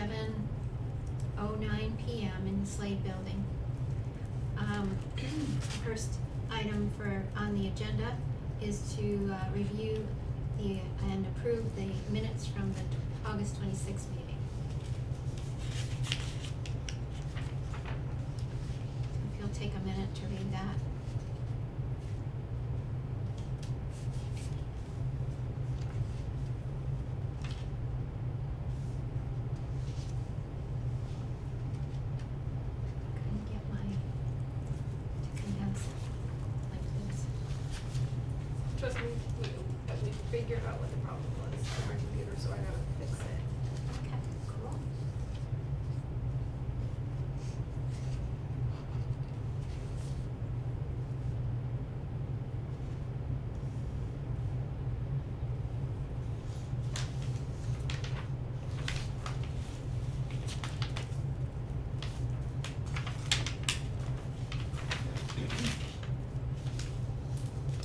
7:09 p.m. in the Slade Building. First item on the agenda is to review and approve the minutes from the August 26th meeting. If you'll take a minute to read that. Couldn't get my to condense it like this. Trust me, we figured out what the problem was on my computer, so I gotta fix it. Okay, cool.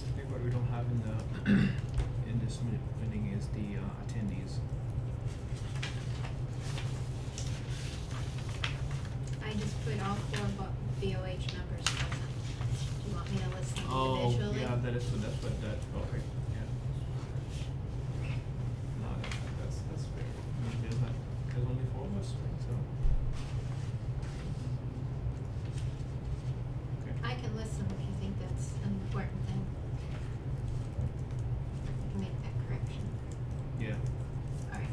I think what we don't have in the in this meeting is the attendees. I just put all four VOH members present. Do you want me to list them Oh, individually? yeah, that's what that, okay, yeah. No, that's fair. I mean, there's only 4 of us, right, so. Okay. I can list them if you think that's an important thing. I can make that correction. Yeah. All right.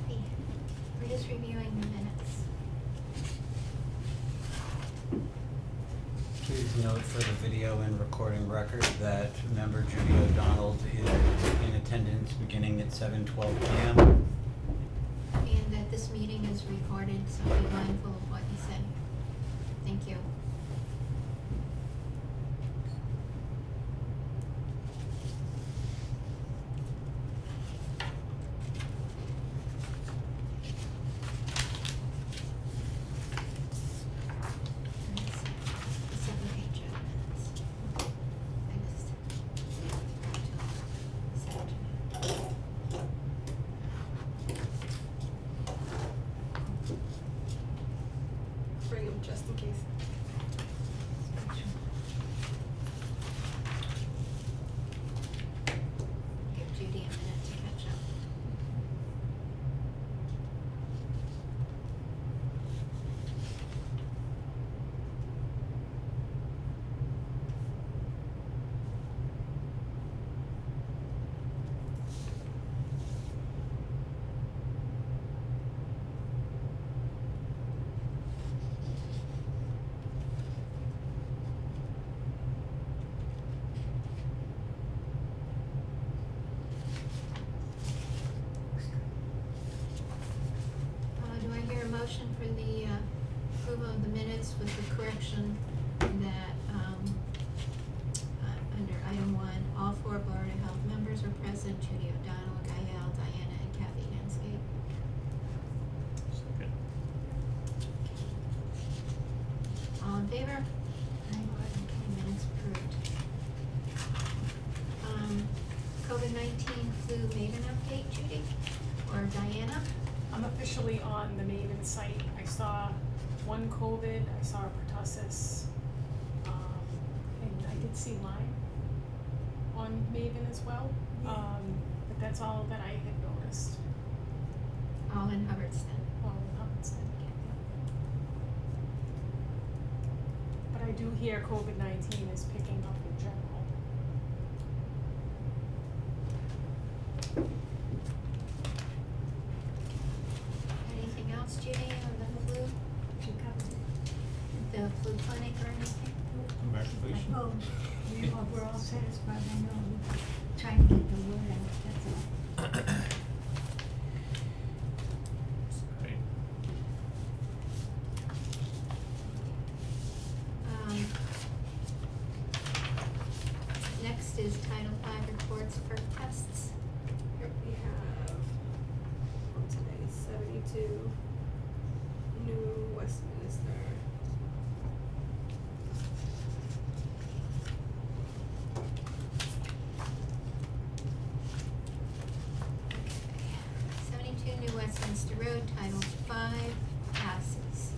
Okay. We're just reviewing the minutes. Please note for the video and recording record that member Judy O'Donnell is in attendance beginning at 7:12 p.m. And that this meeting is recorded, so be mindful of what you say. Thank you. And this- the second page of minutes. I just forgot to send it. Bring them just in case. Give Judy a minute to catch up. Do I hear a motion for the approval of the minutes with the correction that, under item 1, all 4 Board of Health members were present: Judy O'Donnell, Gael, Diana, and Kathy Lansky. Second. All in favor? Okay, minutes approved. COVID-19 flu maiden update, Judy or Diana? I'm officially on the Maven site. I saw one COVID, I saw a pertussis, and I did see Lyme on Maven as well. But that's all that I had noticed. All in Hubbardston. All in Hubbardston. But I do hear COVID-19 is picking up in general. Anything else, Judy, on the flu Oh, we're all satisfied, I know, we're trying to get the word out, that's all. Right. Next is Title V reports for tests. Yep, we have, from today, 72 New Westminster. Okay. 72 New Westminster Road, Title V passes.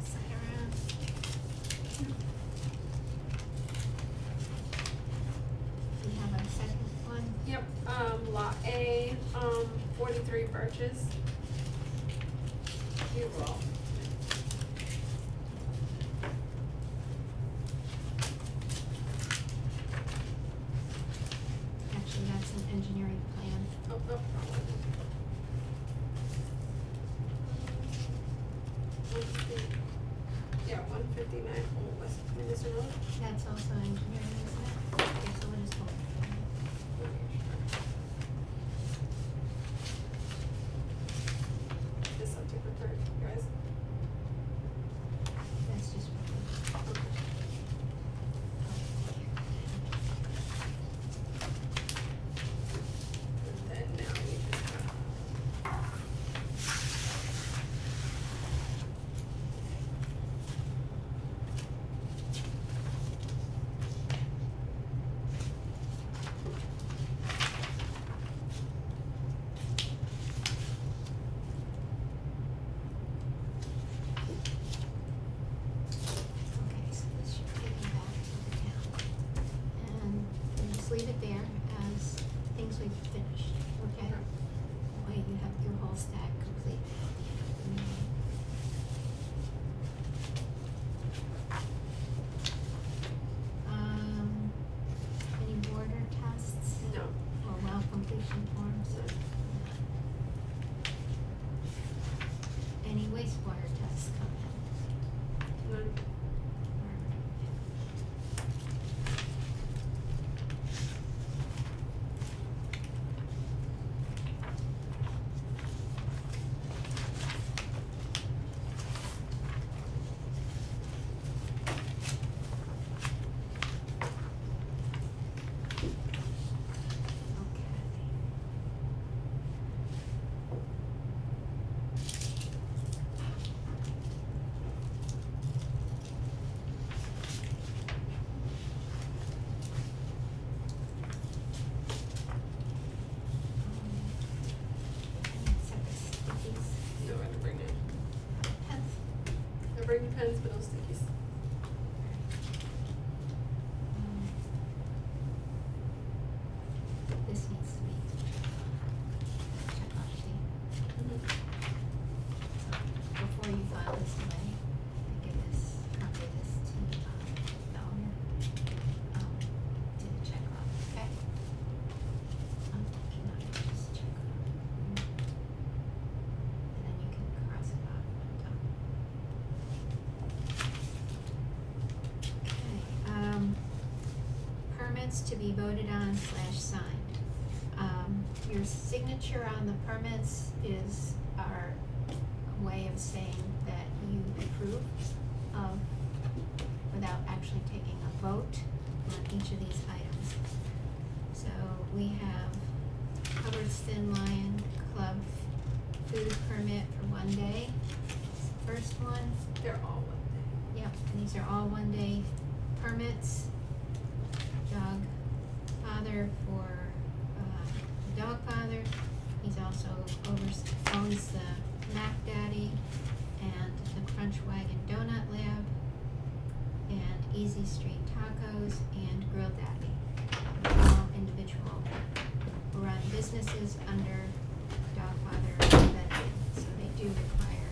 Sign around. We have our second one. Yep, Lot A, 43 Birches. You roll. Actually, that's an engineering plan. Oh, wrong one. 150 Yeah, 159 Old Westminster Road. That's also engineering, isn't it? Okay, so we'll just hold it. This subject report, you guys. That's just. And then now we just have. Okay, so this should take me back to the town. And we'll just leave it there as things we've finished, okay? That way you have your whole stack complete at the end of the meeting. Any border tests? No. Or well completion forms? Any wastewater tests come in? None. Okay. Set the stickies. No, I didn't bring any. Pens. I bring the pens, but no stickies. This needs to be check off sheet. So before you file this away, I give this, copy this to, the owner, to check off, okay? If not, just check off. And then you can cross it off on top. Okay, permits to be voted on / signed. Your signature on the permits is our way of saying that you approve of, without actually taking a vote on each of these items. So we have Hubbardston Lion Club food permit for 1 day. First one. They're all one thing. Yep, and these are all one-day permits. Dog father for, the dog father. He's also owns the Mac Daddy and the Crunch Wagon Donut Lab and Easy Street Tacos and Grill Daddy. All individual run businesses under dog father vetting, so they do require,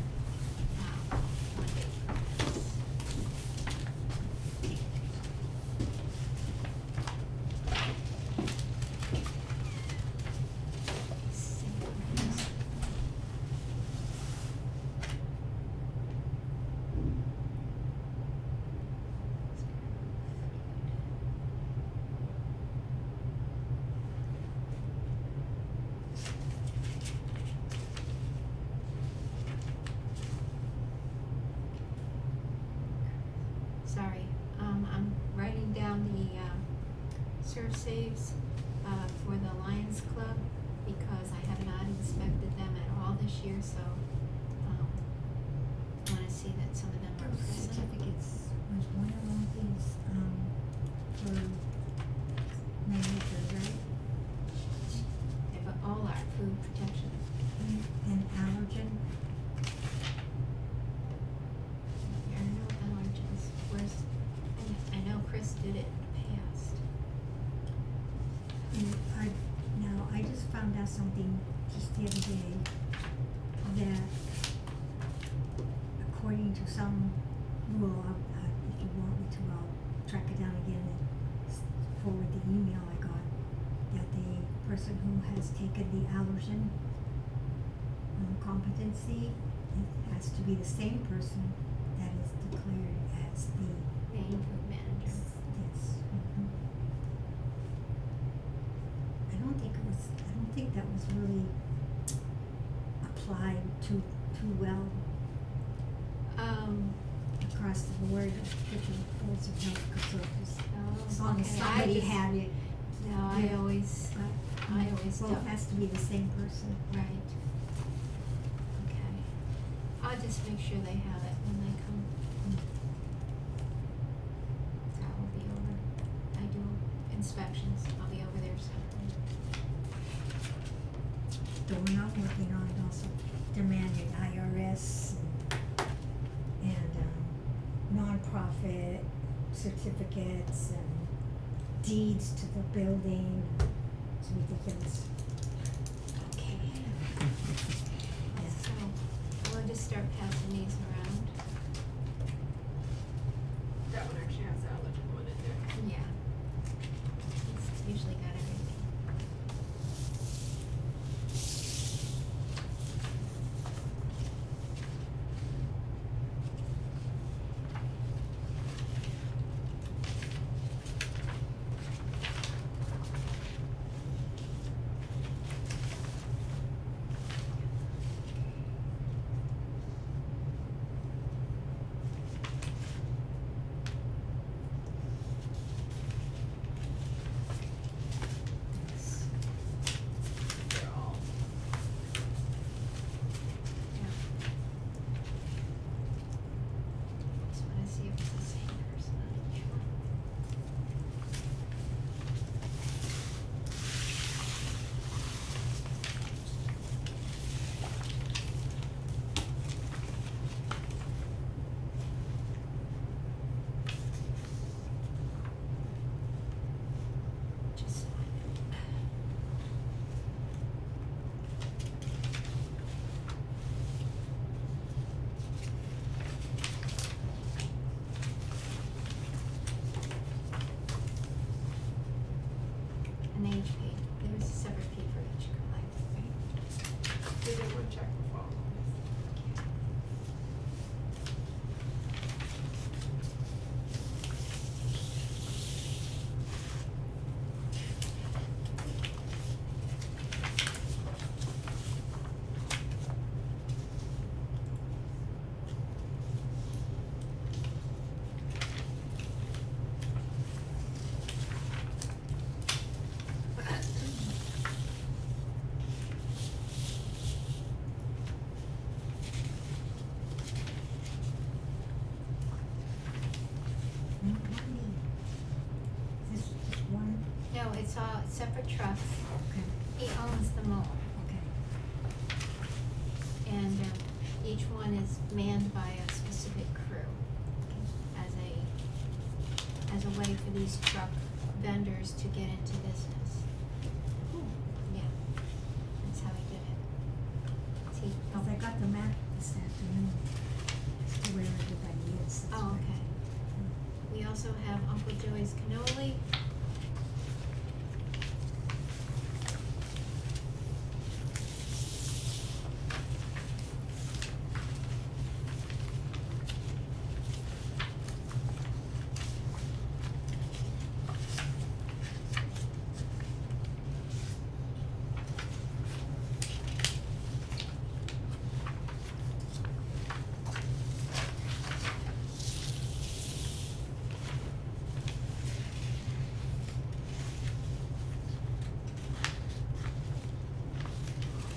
one-day permits. Sorry, I'm writing down the, serve saves, for the Lions Club because I have not inspected them at all this year, so, wanna see that some of them are Those present. certificates, was one of them things, for managers, right? Yeah, but all are food protection. And allergen, There are no allergens. Where's, I know Chris did it in the past. and I just found out something just the other day, that according to some rule, if you want me to, I'll track it down again and forward the email I got, that the person who has taken the allergen competency, it has to be the same person that is declared as the, Main food manager. yes. I don't think that was really applied too well across the board, different boards of health service. Oh, As long as okay. somebody had it, No, I Yeah. always, but, I always well, don't. it has to be the same person. Right. Okay. I'll just make sure they have it when they come. That will be over. I do inspections. I'll be over there separately. The one I'm working on also demanding IRS and nonprofit certificates and deeds to the building. It's ridiculous. Okay. So, we'll just start passing these around. That one actually has the allergen one in there. Yeah. It's usually got everything. separate trucks. Okay, He owns them all. okay. And each one is manned by a specific crew as a way for these truck vendors to get into business. Yeah, that's how he did it. See, Cause I got the map this afternoon, to where everybody is. That's Oh, why. okay. We also have Uncle Joey's cannoli.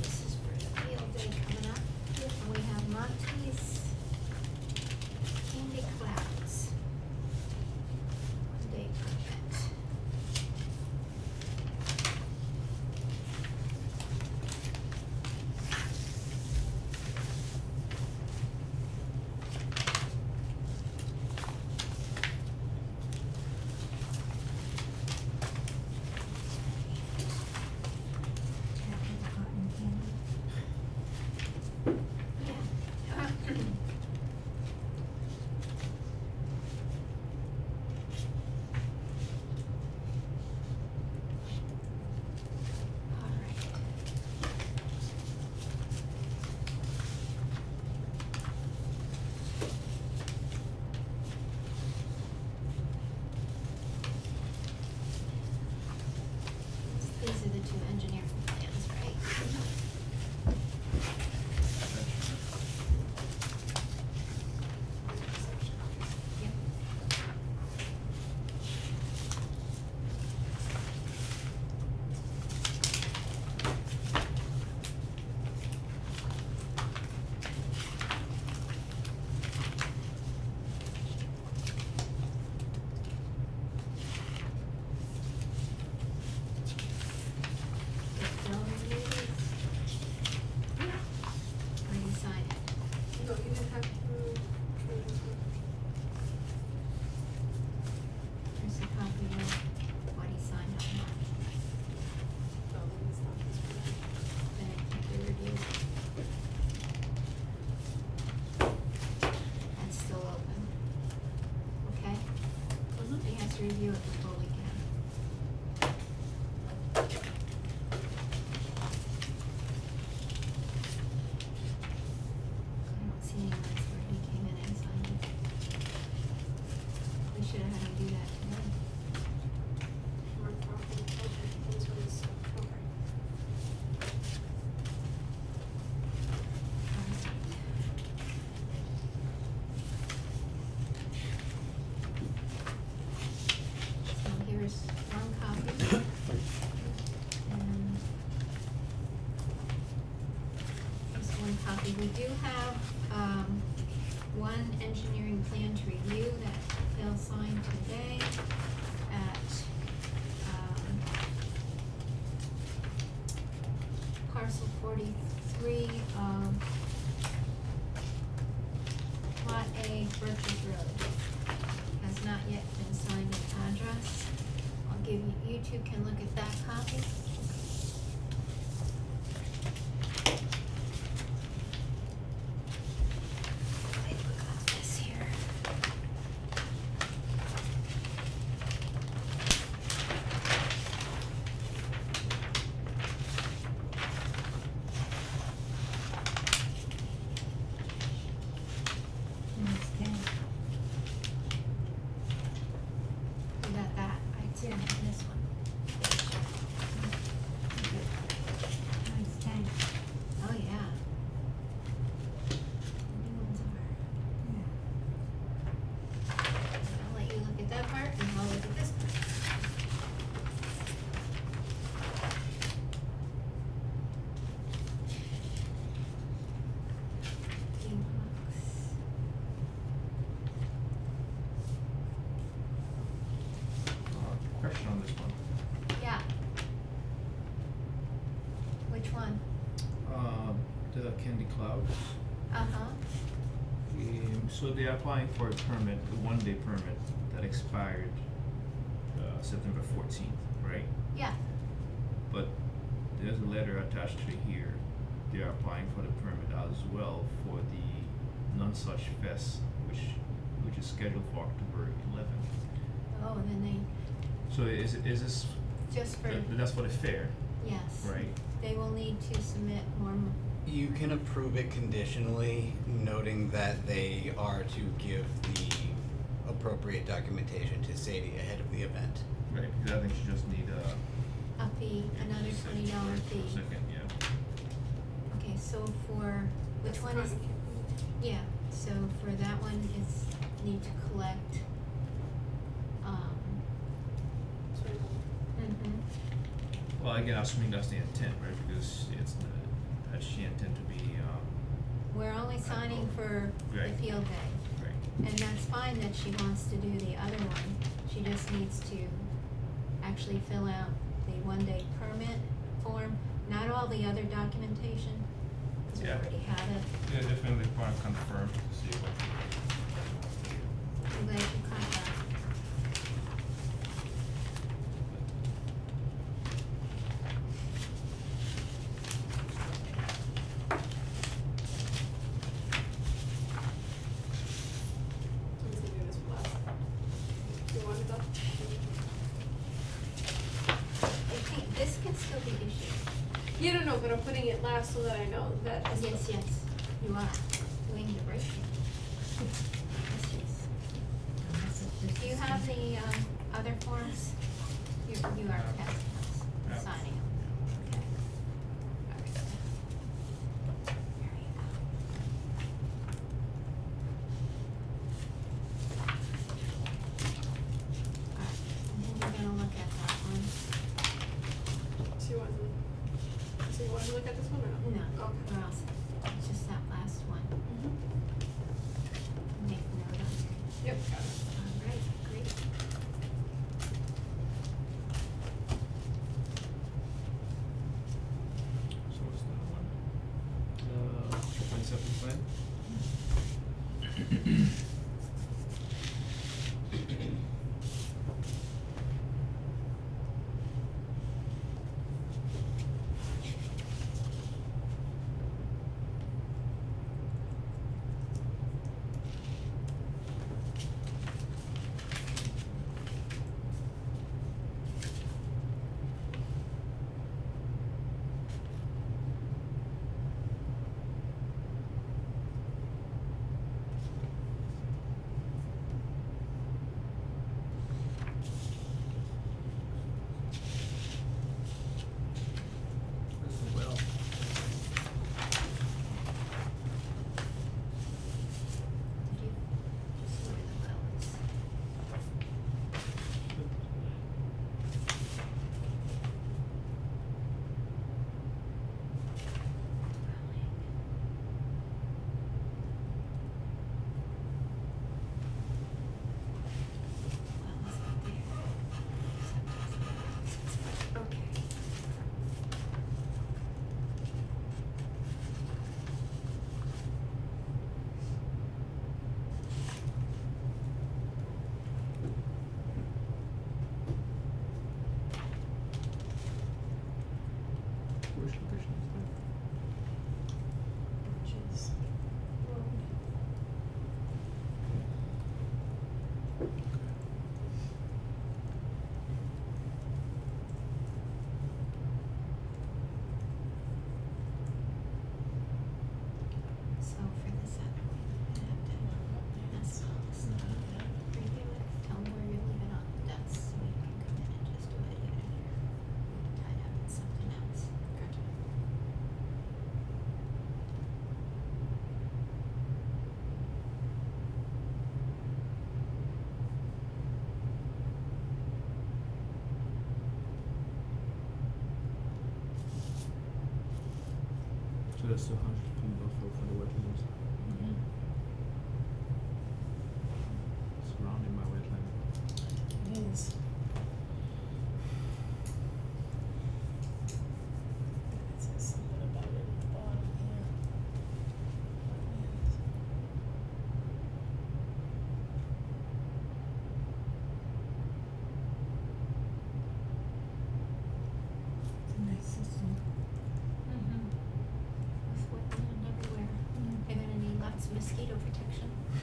This is for the field day coming up. And we have Monty's Candy Clouds. One day permit. After the cotton candy. Yeah. All right. These are the two engineering plans, right? Yep. Bill, review these. Or you sign it. No, you didn't have to. There's a copy of what he signed on March, Oh, it's not this one. then I take the review. That's still open. Okay? He has to review it before we can. I don't see any ones where he came in and signed it. We should have had him do that today. Mark Crawford, okay, this one is, okay. So here's one copy. And here's one copy. We do have, one engineering plan to review that they'll sign today at, parcel 43 of Lot A, Birches Road. Has not yet been signed and addressed. I'll give you, you two can look at that copy. Take a look at this here. Okay. You got that? I did, this one. Cloud. Uh-huh, So they're applying for a permit, a one-day permit that expired September 14th, right? yeah, But there's a letter attached to here. They are applying for the permit as well for the Nonsuch Fest, which is scheduled for October 11th. oh, then So is this they, just for, that's for the fair, yes. right? They will need to submit more, You can approve it conditionally, noting that they are to give the appropriate documentation to Sadie ahead of the event. Right, because I think you just need a fee, another $20 fee. Second, yeah. Okay, so for, which That's one is, fine. yeah, so for that one, it's need to collect, It's right on. mhm. Well, again, assuming that's the intent, right? Because it's that she intend to be, We're only signing for the Right. field day. right. And that's fine that she wants to do the other one, she just needs to actually fill out the one-day permit form, not all the other documentation, cause we Yeah. already have it. Yeah, definitely want to confirm to see what. I'm glad you caught that. Let's do this for last. Do you want to go? I think this can still be issued. Yeah, no, but I'm putting it last so that I know that. Yes, yes, you are doing the right thing. Yes, yes. Do you have the, other forms? You are passing Yeah. those, signing them, okay. All right. There you go. All right, and then we're gonna look at that one. So you want to look at this one or no? No, Okay. we're all set. It's just that last one. Make note on it. Yep, got it. All right, great. So what's that one? 27th plan?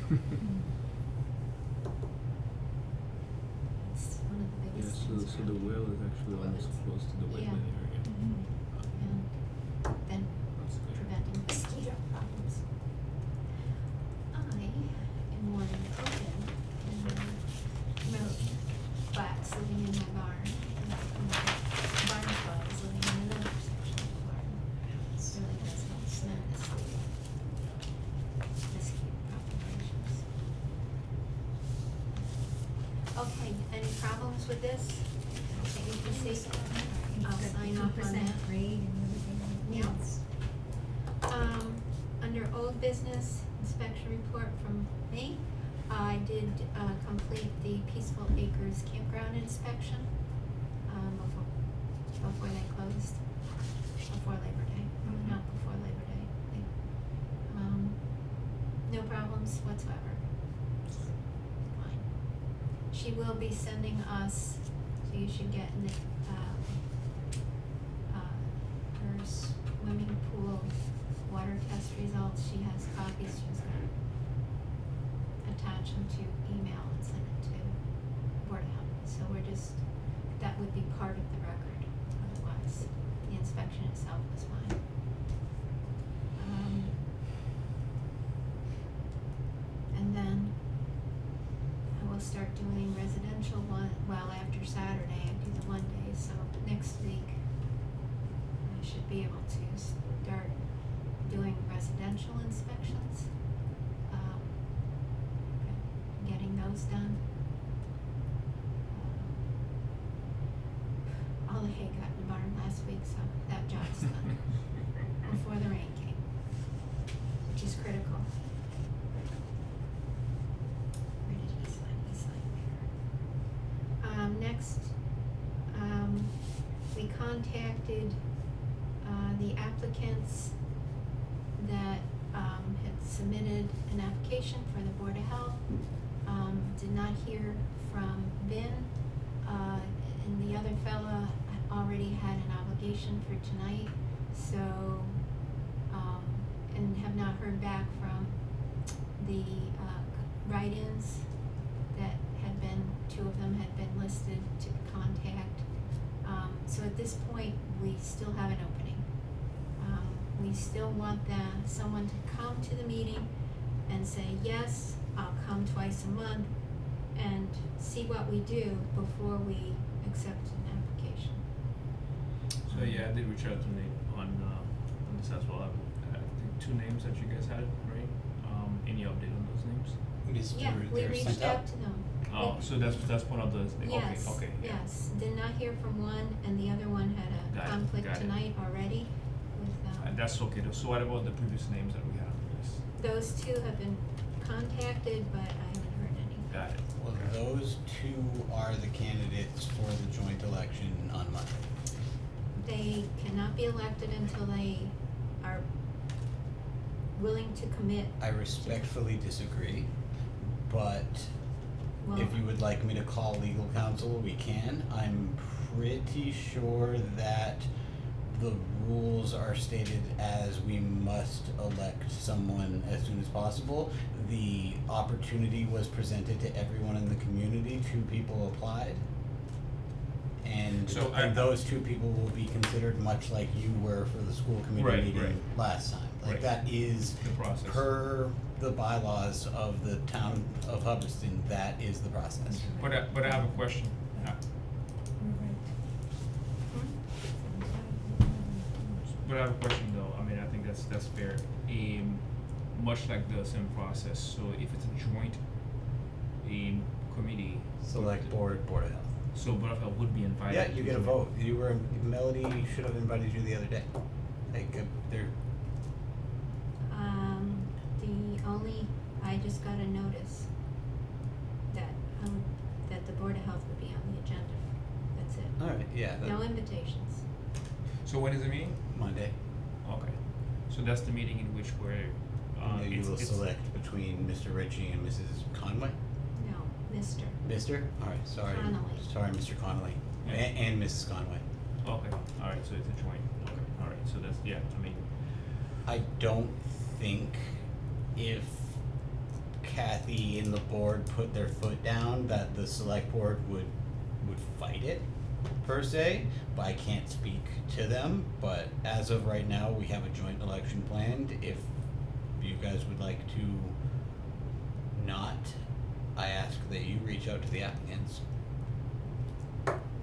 It's one of the Yeah, biggest so, things so the around well here. is actually Well, almost it's- close to the yeah. wetland area. Mhm. And then That's good. preventing mosquito problems. I am more than open in the road, but living in my barn, and barn club is living in another section of the barn. It really does have tremendously mosquito populations. Okay, any problems with this? That you can see? I'll It's got sign the off on 2% that. grade and everything. Yeah. It's- Under old business, inspection report from me, I did, complete the Peaceful Acres campground inspection, before they closed, before Labor Day, Mhm. not before Labor Day. No problems whatsoever. Fine. She will be sending us, so you should get in the, her swimming pool water test results. She has copies. She's gonna attach them to email and send it to Board of Health. So we're just, that would be part of the record. Otherwise, the inspection itself was fine. And then I will start doing residential one, well, after Saturday, I do the one day, so next week I should be able to start doing residential inspections. Getting those done. All the hay got in the barn last week, so that job's done before the rain came, which is critical. Where did he sign? He signed there. Next, we contacted, the applicants that, had submitted an application for the Board of Health. Did not hear from Ben, and the other fella already had an obligation for tonight, so, and have not heard back from the, write-ins that had been, 2 of them had been listed to contact. So at this point, we still have an opening. We still want someone to come to the meeting and say, yes, I'll come twice a month, and see what we do before we accept an application. So yeah, I did reach out to Nate on this as well. I think 2 names that you guys had, right? Any update on those names? Yeah, we They're reached sent out to them. Oh, so that's one of those. Yes, Okay, yeah. yes, did not hear from one, and the other one had a Got it, conflict got it. tonight already with, That's okay though. So what about the previous names that we had on the list? those 2 have been contacted, but I haven't heard any. Got it. Well, those 2 are the candidates for the joint election on Monday. They cannot be elected until they are willing to commit. I respectfully disagree, but Well, if you would like me to call legal counsel, we can. I'm pretty sure that the rules are stated as we must elect someone as soon as possible. The opportunity was presented to everyone in the community. 2 people applied. And, So and those 2 people will be considered much like you were for the school committee Right, meeting right. last time. Like Right. that is The process. per the bylaws of the town of Hubbardston, that is the process. But I have a question. But I have a question though. I mean, I think that's fair. Much like the same process. So if it's a joint committee, Select board, Board of Health. so Board of Health would be invited. Yeah, you to get a join. vote. You were, Melody should have invited you the other day. Like, they're, I just got a notice that, that the Board of Health would be on the agenda. That's it. alright, yeah, No invitations. So when is the meeting? Monday. Okay. So that's the meeting in which we're. And you will it's- select between Mr. Ritchie and Mrs. Conway? No, Mr. Mister? Alright, sorry. Connolly. Sorry, Mr. Connolly. Yeah. And Mrs. Conway. Okay. All right. So it's a joint. Okay. All right. So that's yeah. I mean. I don't think if Kathy and the board put their foot down, that the select board would fight it, per se, but I can't speak to them. But as of right now, we have a joint election planned. If you guys would like to not, I ask that you reach out to the applicants.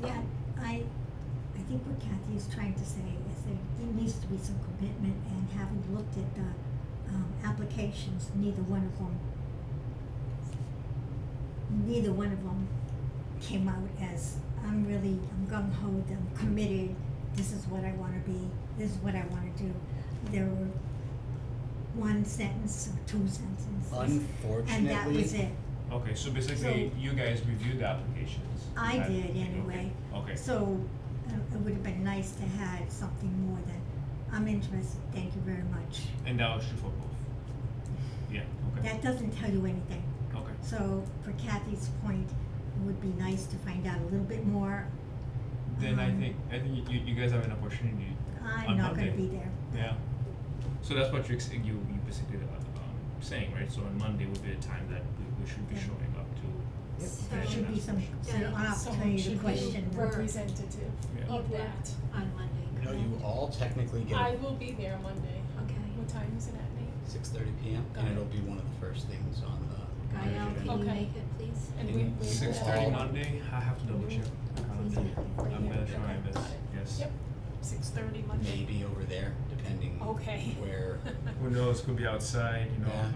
Yeah, I think what Kathy is trying to say is there needs to be some commitment, and having looked at the applications, neither one of them came out as, I'm gung ho, I'm committed, this is what I wanna be, this is what I wanna do. There were one sentence or two sentences. Unfortunately. And that was it. Okay, so basically, So- you guys reviewed the applications? I Right? did anyway. Okay. So, it would have been nice to have something more than, I'm interested, thank you very much. And that was true for both? Yeah, okay. That doesn't tell you anything. Okay. So, for Kathy's point, it would be nice to find out a little bit more. Then I think you guys have an opportunity I'm on not gonna Monday. be there. Yeah. So that's what you basically saying, right? So on Monday would be the time that we should be Yeah. showing up to. Yep. So There should be some, Yeah. an Someone opportunity to should be question. representative Yeah. of that. on Monday, No, correct? you all technically get I will be there Monday. Okay. What time is it at, Nate? 6:30 p.m. Got and it. it'll be one of the first things on the Gael, can you Okay. make it, please? And Mhm. we 6:30 all- Monday, I have to double check my calendar. Please. I'm gonna try my best, Got it. yes. Yep, 6:30 Monday. maybe over there, depending Okay. where. Who knows, could be outside, you know.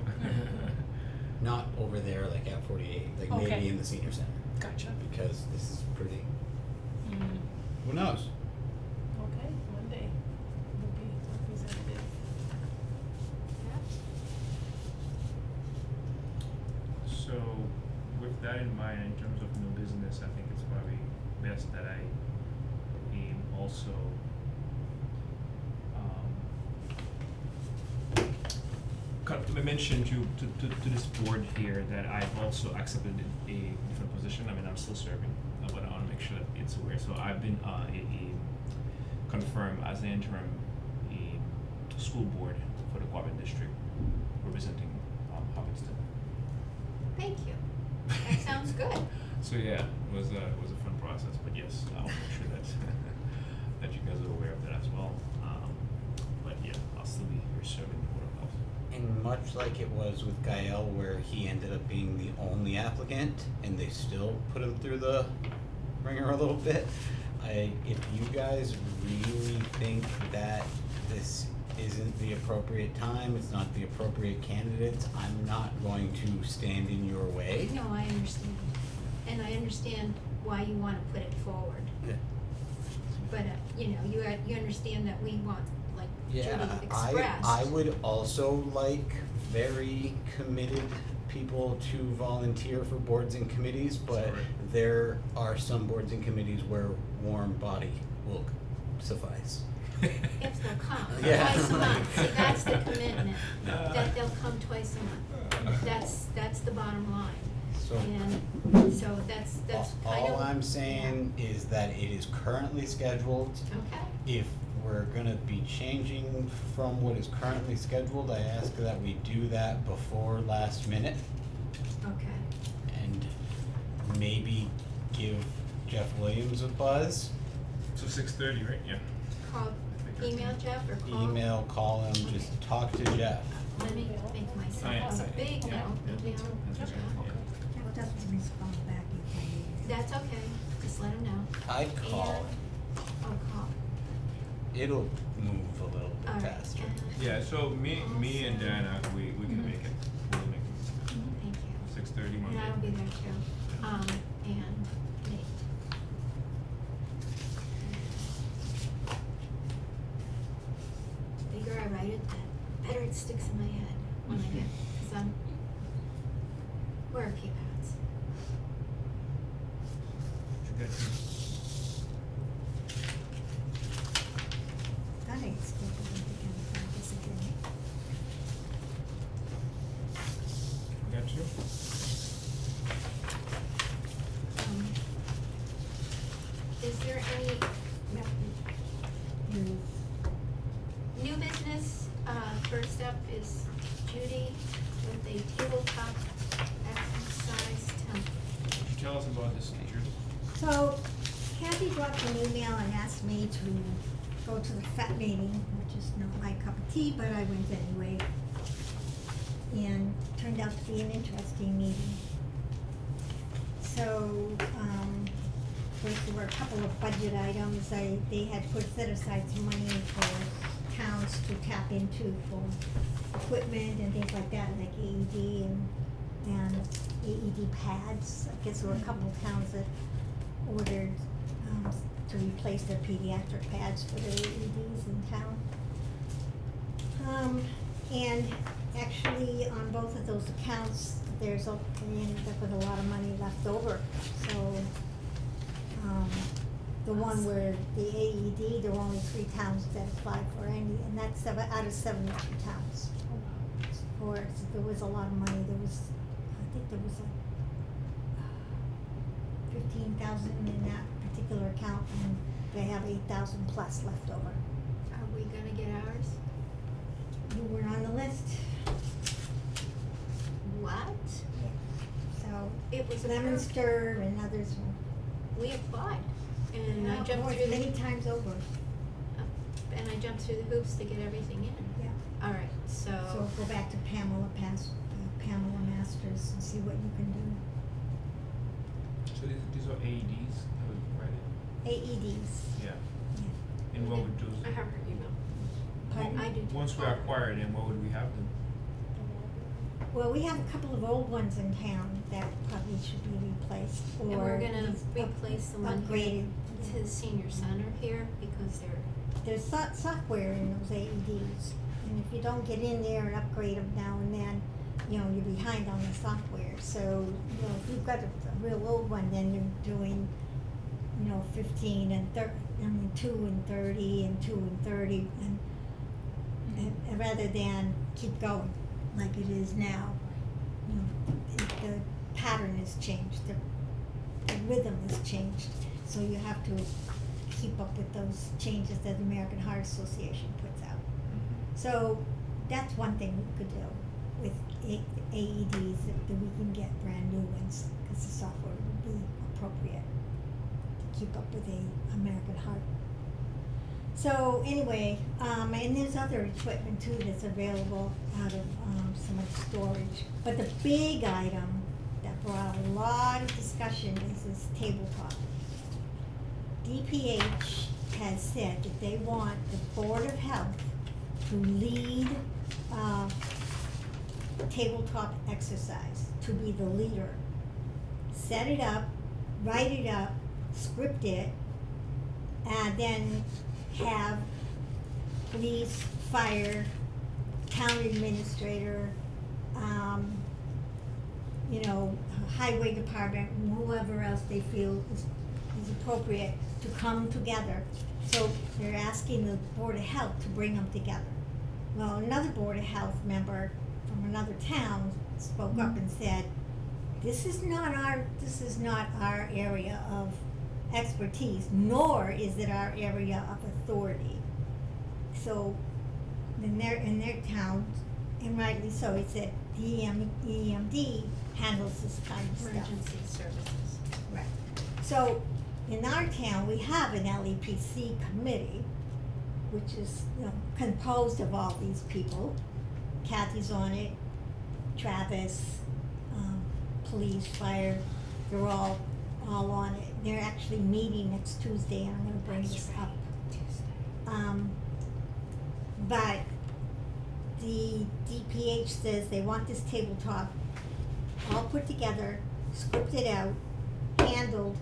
Not over there, like at 48, like Okay. maybe in the senior center, Gotcha. because this is pretty. Mm. Who knows? Okay, Monday will be representative. So, with that in mind, in terms of new business, I think it's probably best that I also mention to this board here that I've also accepted a different position. I mean, I'm still serving, but I want to make sure that it's aware. So I've been confirmed as an interim school board for the Quabbin district, representing Hubbardston. Thank you. That sounds good. So yeah, it was a fun process, but yes, I'll make sure that that you guys are aware of that as well. But yeah, I'll still be here serving the Board of Health. And much like it was with Gael, where he ended up being the only applicant, and they still put him through the ringer a little bit, if you guys really think that this isn't the appropriate time, it's not the appropriate candidates, I'm not going to stand in your way. No, I understand. And I understand why you wanna put it forward. Yeah. But, you understand that we want, like Judy Yeah, expressed. I would also like very committed people to volunteer for boards and committees, but Sorry. there are some boards and committees where warm body will suffice. If they'll come, Yeah. twice a month, see, that's the commitment, that they'll come twice a month. That's the bottom line. So And so that's kind of. all I'm saying is that it is currently scheduled. Okay, If we're gonna be changing from what is currently scheduled, I ask that we do that before last minute okay. and maybe give Jeff Williams a buzz. So 6:30, right? Yeah. Call, email Jeff or call? Email, call him, just talk to Jeff. Let me make Oh, yeah. myself a big Yeah. note, Yeah. email That's Jeff. right, yeah. Jeff doesn't respond back if I need it. That's okay, just let him know. I'd call. Oh, call. It'll move a little bit Alright, faster. Yeah. So me and Also- Diana, we can Mhm. make it. We'll make it. Thank you. 6:30 Monday. And I'll be there too, and Nate. The bigger I write it, the better it sticks in my head when I get, cause wear a few hats. You guys- Thought I'd scheduled them to kind of practice again. Got you. Is there any Yep. You- new business? First up is Judy with a tabletop tell us about this, teachers. So Kathy dropped an email and asked me to go to the FET meeting, which is not my cup of tea, but I went anyway. And turned out to be an interesting meeting. So, first there were a couple of budget items. They had set aside some money for towns to tap into for equipment and things like that, like AED and AED pads. I guess there were a couple of towns that ordered to replace their pediatric pads for their AEDs in town. And actually, on both of those accounts, they ended up with a lot of money left over. So, the one where the AED, there were only 3 towns that applied for any, and that's out of 72 towns. Or there was a lot of money. I think there was like 15,000 in that particular account, and they have 8,000 plus left over. Are we gonna get ours? You were on the list. What? So It was approved. Lemonster and others were. We applied, and I Of jumped course, through many times over. and I jumped through the hoops to get everything in. Yeah. All right, So so, go back to Pamela Masters and see what you can do. So these are AEDs that we provided? AEDs. Yeah. Yeah. And what would those? I have her email. Pardon? I did. Once we acquire them, what would we have them? Well, we have a couple of old ones in town that probably should be replaced or. And we're gonna at least replace the one here upgraded. to the senior center here because There's software in those AEDs, and if you don't get in there and upgrade them now and then, you're behind on the software. So, if you've got a real old one, then you're doing, 15 and 2 and 30 and 2 and 30, and rather than keep going like it is now. The pattern has changed, the rhythm has changed, so you have to keep up with those changes that the American Heart Association puts out. So that's one thing we could do with AEDs, that we can get brand new ones, because the software would be appropriate to keep up with the American Heart. So anyway, and there's other equipment too that's available out of some of the storage. But the big item that brought a lot of discussion is this tabletop. DPH has said that they want the Board of Health to lead tabletop exercise, to be the leader. Set it up, write it up, script it, and then have police, fire, town administrator, highway department, whoever else they feel is appropriate to come together. So they're asking the Board of Health to bring them together. Well, another Board of Health member from another town spoke up and said, this is not our area of expertise, nor is it our area of authority. So in their town, and rightly so, it said EMD handles this kind of stuff. emergency services. Right. So in our town, we have an LEPC committee, which is composed of all these people. Kathy's on it, Travis, police, fire, they're all on it. They're actually meeting next Tuesday, and I'm gonna bring That's this right, up. Tuesday. But the DPH says they want this tabletop all put together, scripted out, handled,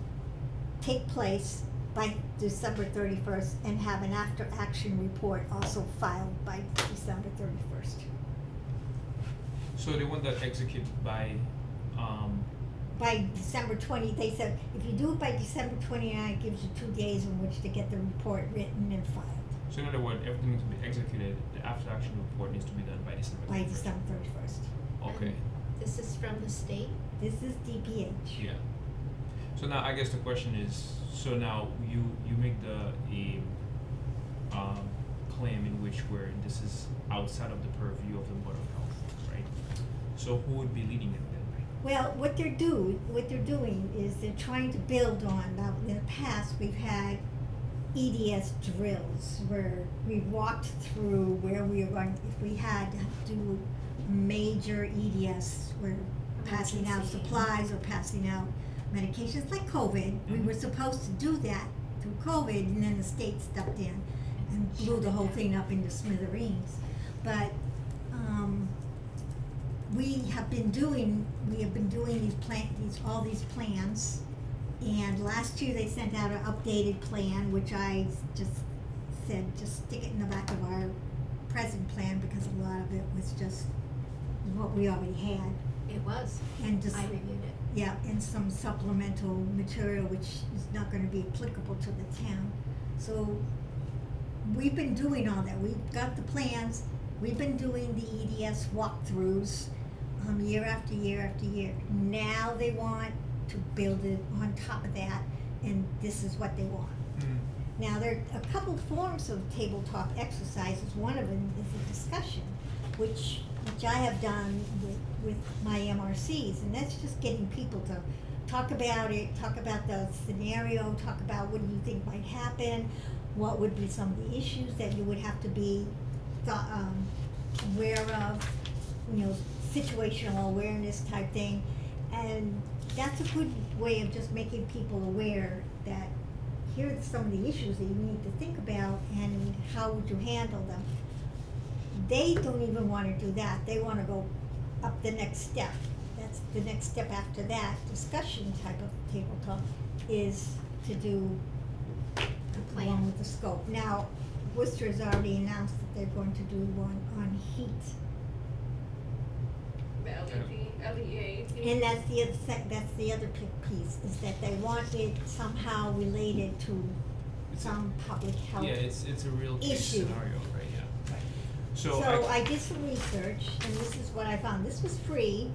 take place by December 31st, and have an after-action report also filed by December 31st. So they want that executed by, By December 20, they said, if you do it by December 29, it gives you 2 days in which to get the report written and filed so in other words, everything needs to be executed, the after action report needs to be done by December 31st. by December 31st. Okay, This is from the state? This is DPH. yeah. So now I guess the question is, so now you make claim in which where this is outside of the purview of the Board of Health, right? So who would be leading it then? Well, what they're doing is they're trying to build on, now, in the past, we've had EDS drills where we walked through where we were going, if we had to do a major EDS, we're passing out Emergency. supplies or passing out medications, like COVID, we were supposed to do that through COVID, and then the state stepped in and blew the whole thing up into smithereens. But, we have been doing all these plans, and last year they sent out an updated plan, which I just said, just stick it in the back of our present plan, because a lot of it was just what we already had, It was, and just, I reviewed it. yeah, and some supplemental material which is not gonna be applicable to the town. So, we've been doing all that, we've got the plans, we've been doing the EDS walkthroughs, year after year after year. Now they want to build it on top of that, and this is what they want. Now, there are a couple forms of tabletop exercises. One of them is a discussion, which I have done with my MRCs, and that's just getting people to talk about it, talk about the scenario, talk about what do you think might happen, what would be some of the issues that you would have to be aware of, you know, situational awareness type thing. And that's a good way of just making people aware that here are some of the issues that you need to think about and how would you handle them. They don't even wanna do that, they wanna go up the next step. That's the next step after that, discussion type of tabletop, is to do The along plan. with the scope. Now, Worcester has already announced that they're going to do one on heat. LEA. And that's the other piece, is that they want it somehow related to It's a- some public health. Yeah, it's a real case issue. scenario, right, yeah. So So I did some research, and this is what I found. This was free,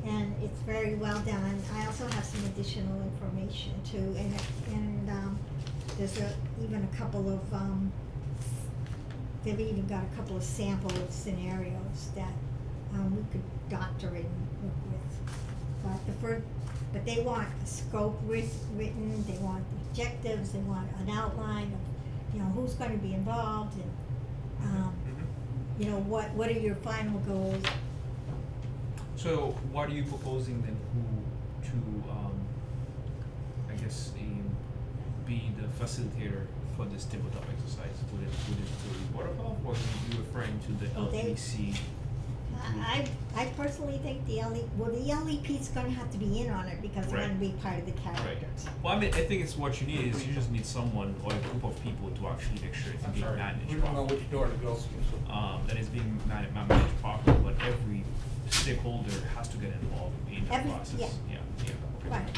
and it's very well done. I also have some additional information too, and there's even a couple of, they've even got a couple of sample scenarios that, we could doctor and work with. But they want a scope written, they want objectives, they want an outline of, you know, who's gonna be involved, and, you know, what are your final goals? So what are you proposing then, who to, I guess, be the facilitator for this tabletop exercise? Would it to Board of Health, or are you referring to the Oh, they- LPC? I personally think the LEP's gonna have to be in on it, because they're gonna Right. be part of the characters. Well, I mean, I think it's what you need is you just need someone or a group of people to actually make sure it's I'm being sorry, managed we don't know properly. which door to go through. That is being managed properly, but every stakeholder has to get involved in the Every- process. yeah. Yeah, okay. Right.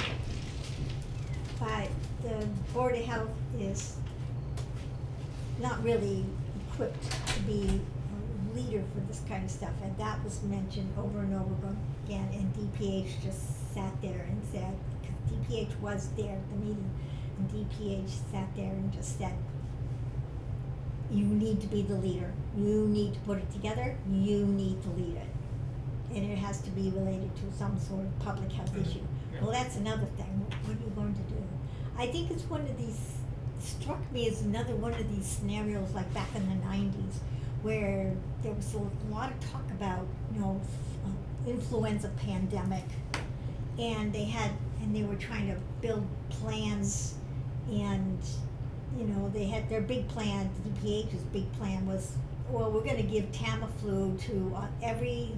But the Board of Health is not really equipped to be a leader for this kind of stuff, and that was mentioned over and over again, and DPH just sat there and said, because DPH was there at the meeting, and DPH sat there and just said, you need to be the leader, you need to put it together, you need to lead it. And it has to be related to some sort of public health Mhm. issue. Yeah. Well, that's another thing, what are you going to do? I think it's one of these, struck me as another one of these scenarios like back in the 90s, where there was a lot of talk about, you know, influenza pandemic, and they were trying to build plans, and, you know, they had their big plan, DPH's big plan was, well, we're gonna give Tamiflu to every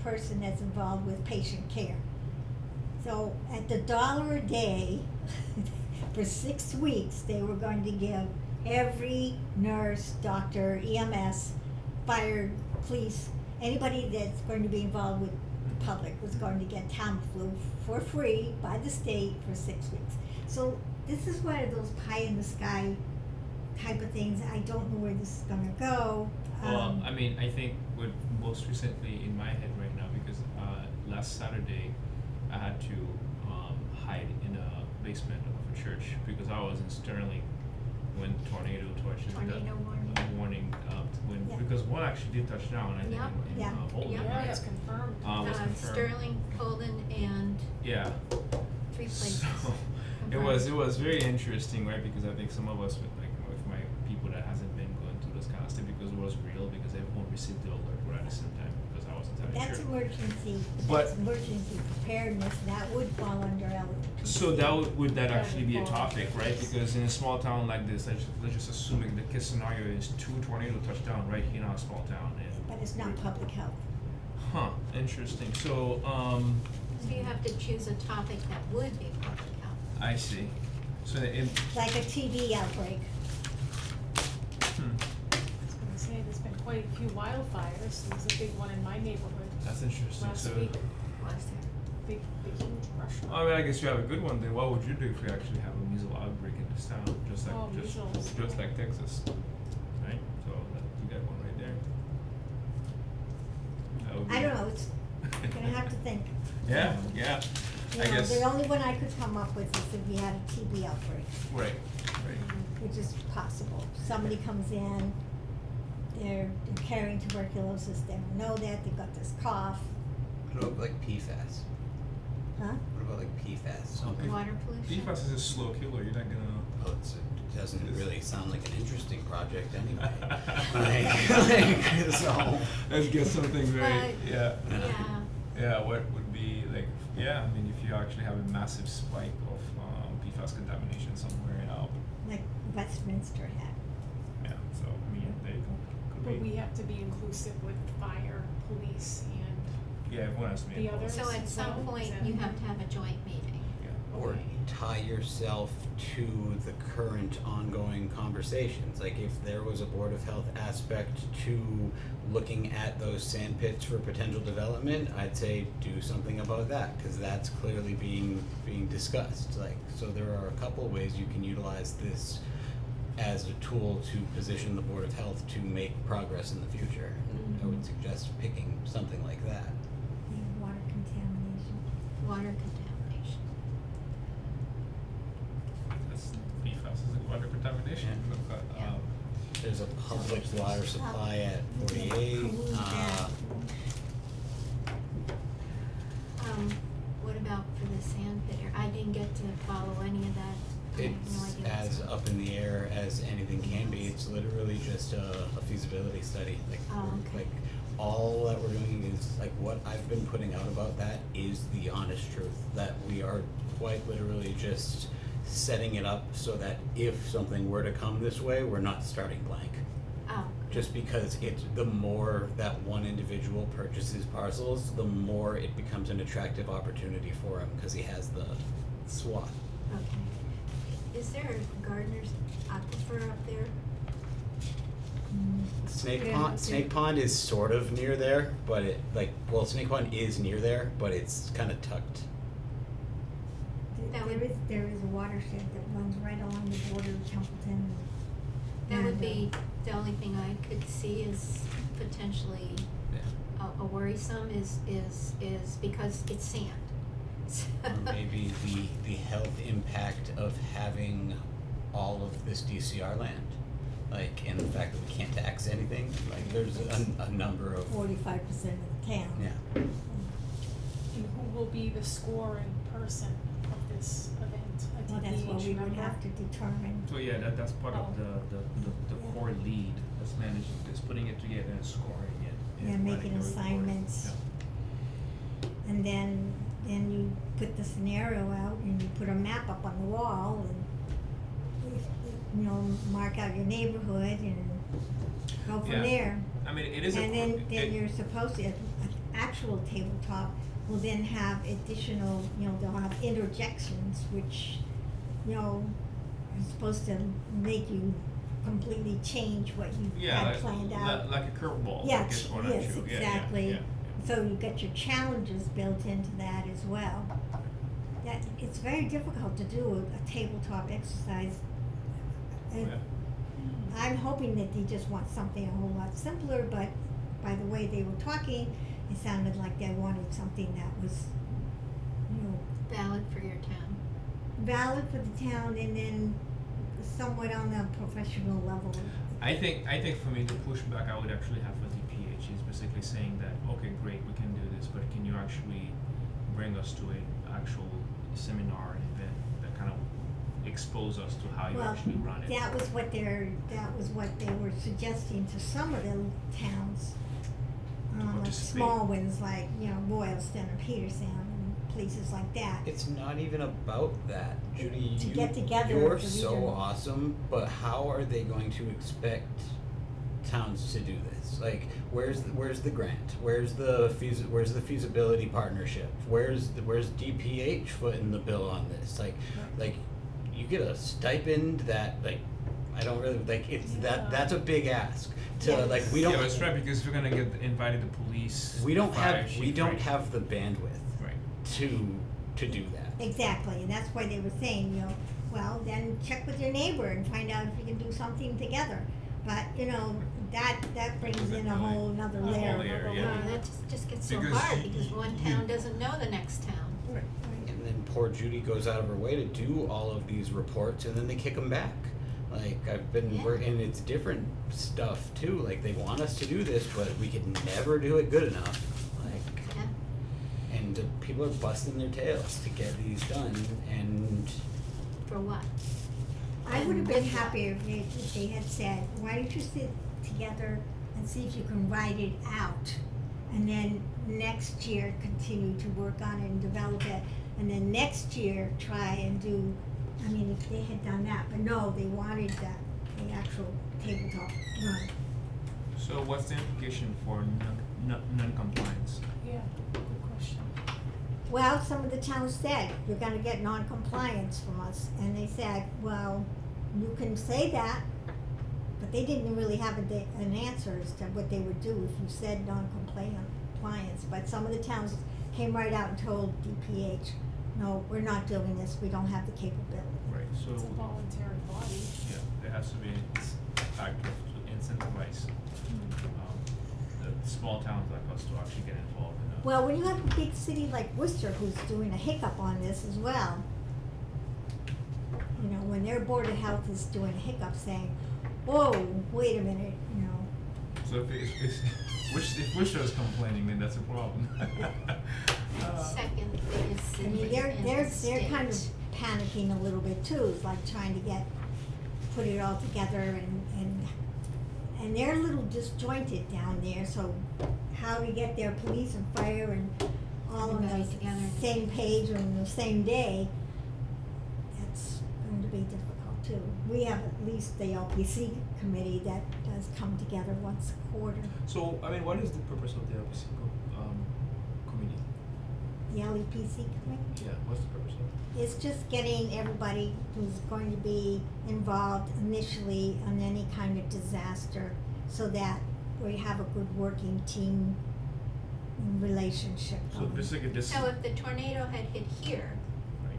person that's involved with patient care. So at the $1 a day, for 6 weeks, they were going to give every nurse, doctor, EMS, fire, police, anybody that's going to be involved with the public was going to get Tamiflu for free by the state for 6 weeks. So this is one of those pie in the sky type of things. I don't know where this is gonna go. Well, I mean, I think what most recently in my head right now, because last Saturday I had to hide in a basement of a church because I was in Sterling when tornado torched Tornado warning. warning when Yeah. because one actually did touch down, I think, Yep. in Yeah. Holden, Yep. Yeah, right? it's confirmed. Was confirmed. Sterling, Holden, and Yeah. 3 places. So, it was very interesting, right? Because I think some of us with my people that hasn't been going through this kind of stuff because it was real because everyone received the alert right at the same time because I wasn't entirely That's sure. emergency, But- that's emergency preparedness, that would fall under LPC. So that would that That actually would be a fall topic, under right? this. Because in a small town like this, let's just assuming the case scenario is 2 tornado touchdown right here in our small town. But it's not public health. Huh, interesting. So, So you have to choose a topic that would be public health. I see. So, Like a TB outbreak. hmm, I was gonna say, there's been quite a few wildfires, there was a big one in my neighborhood that's interesting. last So, week, Was there? big huge brush. I mean, I guess you have a good one then. What would you do if we actually have a measles outbreak in this town? Just like, Oh, measles. just like Texas, right? So, you got one right there. That would I be- don't know, it's, you're gonna have to think. Yeah, yeah. You I know, guess. the only one I could come up with is if we had a TB outbreak, Right, right. which is possible. Somebody comes in, they're carrying tuberculosis, they don't know that, they've got this cough, What about like PFAS? huh? What about like PFAS? Something. Water pollution? PFAS is a slow killer. You're not gonna. Well, it doesn't really sound like an interesting project anyway. So. Let's get something very, But- yeah, Yeah, yeah, what would be like, yeah, I mean, if you actually have a massive spike of PFAS contamination somewhere, Like Westminster had. yeah, so, I mean, there you go. Could But be- we have to be inclusive with fire, police, and Yeah, everyone has to be the involved. others. so at some Well, point, is you that- have to have a joint meeting. Yeah. Or Okay. tie yourself to the current ongoing conversations. Like if there was a Board of Health aspect to looking at those sand pits for potential development, I'd say do something about that, because that's clearly being discussed. Like, so there are a couple ways you can utilize this as a tool to position the Board of Health to make progress in the future. And I would suggest picking something like that. The water contamination. Water contamination. That's PFAS is like water contamination. Yeah. There's a public water supply at 48. Remove that. What about for the sand pit area? I didn't get to follow any of that. I have no It's idea what's as going on. up in the air as anything can be. It's literally just a feasibility study. Like, Oh, okay. like all that we're doing is like what I've been putting out about that is the honest truth. That we are quite literally just setting it up so that if something were to come this way, we're not starting blank. Oh, Just because the more that one individual purchases parcels, the more it becomes an attractive opportunity for him because he has the swath. okay. Is there a gardener's aquifer up there? Snake Pond is sort of near there, but Snake Pond is near there, but it's kind of tucked. That There would- there is a watershed that runs right along the border of Templeton. That would and, be, the only thing I could see is potentially a worrisome is because it's sand. Or maybe the health impact of having all of this DCR land, like, and the fact that we can't tax anything. Like, there's a number of 45% of the town. yeah. And who will be the scoring person of this event? A Well, that's what DPH we would member? have to determine. So yeah, that's part of Oh. the core lead that's managing this, putting it together and scoring it. Yeah, and making writing the report. assignments. Yeah. And then you put the scenario out and you put a map up on the wall and, you know, mark out your neighborhood and go from Yeah. there. I mean, it is And then it- you're supposed to, an actual tabletop will then have additional, you know, they'll have interjections which, you know, are supposed to make you completely change what you yeah, had planned out. like a curveball. Yeah, that gets thrown at yes, you. Yeah, exactly. Yeah, So you get your challenges built into that as well. That, it's very difficult to do a tabletop exercise. And Yeah. I'm hoping that they just want something a whole lot simpler, but by the way they were talking, it sounded like they wanted something that was, you know, Valid for your town. valid for the town and then somewhat on a professional level. I think for me to push back, I would actually have for DPH is basically saying that okay, great, we can do this, but can you actually bring us to an actual seminar and event that kind of expose us to how you Well, actually run it. that was what they were suggesting to some of the towns. Like participate. small ones like, Boylston or Peterson and places like that. It's not even about that, Judy. To get together You're to so regional. awesome, but how are they going to expect towns to do this? Like, where's the grant? Where's the feasibility partnership? Where's DPH footing the bill on this? Like you get a stipend that I don't really it's Yeah. that's a big ask to Yes. like we don't Yeah, but it's right because we're gonna get invited to police. we don't fire have chief, right? have the bandwidth Right. to do that. Exactly, and that's why they were saying, well, then check with your neighbor and find out if you can do something together. But, that brings in a whole nother A whole layer. layer, yeah. That just gets so Because hard you- because one you- town doesn't know the next town. Right. And then poor Judy goes out of her way to do all of these reports, and then they kick them back. Like I've been Yeah. working, and it's different stuff too. Like they want us to do this, but we could never do it good enough. Like, Yeah, and people are busting their tails to get these done, and for what? I would have been happier if they had said, why don't you sit together and see if you can write it out? And then next year, continue to work on it and develop it. And then next year, try and do, if they had done that. But no, they wanted the actual tabletop run. So what's the implication for non-compliance? Yeah, good question. Well, some of the towns said, you're gonna get non-compliance from us, and they said, well, you can say that, but they didn't really have an answer as to what they would do if you said non-compliance, but some of the towns came right out and told DPH, no, we're not doing this, we don't have the capability. Right, so, It's a voluntary body. yeah, there has to be an factor to incentivize, the small towns like us to actually get involved in that. Well, when you have a big city like Worcester who's doing a hiccup on this as well, when their Board of Health is doing a hiccup saying, whoa, wait a minute, So if Worcester is complaining, then that's a problem. Second biggest I city mean, in they're the kind of state. panicking a little bit too, it's like trying to put it all together and they're a little disjointed down there, so how to get their police and fire and all on Everybody the together. same page on the same day, that's going to be difficult too. We have at least the LPC committee that does come together once a quarter. So, what is the purpose of the LPC committee? The LEPC committee? Yeah, what's the purpose of it? It's just getting everybody who's going to be involved initially on any kind of disaster so that we have a good working team relationship So going. basically this, So if the tornado had hit here, right,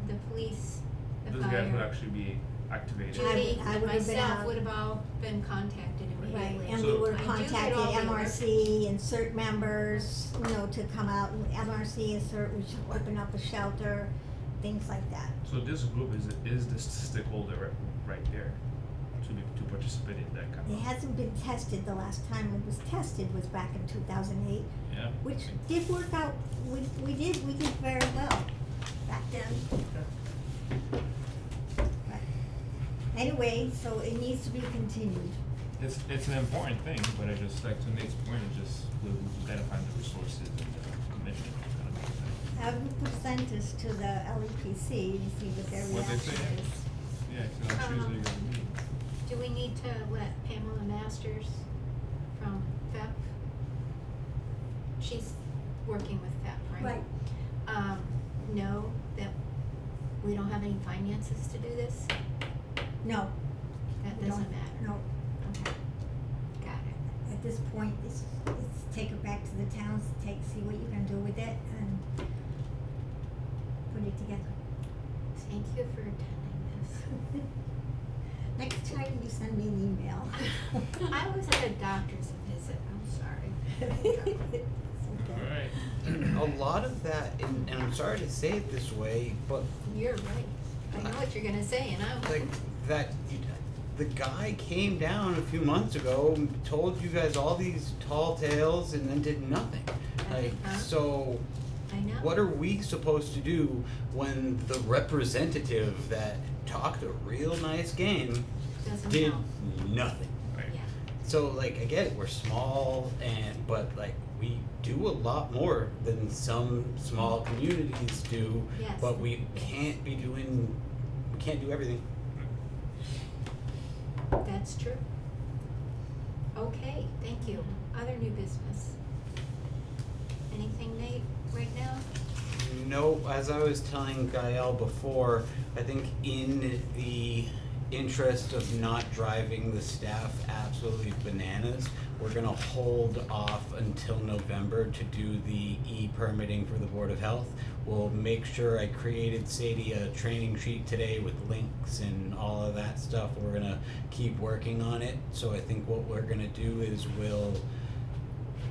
the police, the those guys would fire, actually be activated. Judy I and would have been myself out. would have all been contacted Right, immediately. and So- we would I have do get contacted all the MRC and CERT members, to come out, and MRC and CERT, we should open up a shelter, things like that. So this group is the stakeholder right there to participate in that kind It of. hasn't been tested, the last time it was tested was back in 2008. Yeah. Which did work out, we did very well back then. But anyway, so it needs to be continued. It's an important thing, but I just like to Nate's point, it's just we gotta find the resources and the commitment to kind of make that. I would present this to the LEPC and see what their What they reaction say. is. Yeah, so on Tuesday you're gonna meet. Do we need to let Pamela Masters from FEP? She's working with FEP, right? Right. Know that we don't have any finances to do this? No, That we doesn't don't. matter? No, Okay, got it. at this point, it's take it back to the towns, see what you can do with it and put it together. Thank you for attending this. Next time you send me an email. I was at a doctor's visit, I'm sorry. It's okay. Alright. a lot of that, and I'm sorry to say it this way, but You're right. I know what you're gonna say, and I'm. like the guy came down a few months ago and told you guys all these tall tales and then did nothing. Like, Uh-huh. so I know. What are we supposed to do when the representative that talked a real nice game Doesn't did help. nothing? Right. Yeah, So like I get it, we're small but like we do a lot more than some small communities do, Yes. but we can't do everything. that's true. Okay, thank you. Other new business? Anything, Nate, right now? No, as I was telling Gael before, I think in the interest of not driving the staff absolutely bananas, we're gonna hold off until November to do the e-permitting for the Board of Health. We'll make sure I created Sadie a training sheet today with links and all of that stuff. We're gonna keep working on it, so I think what we're gonna do is we'll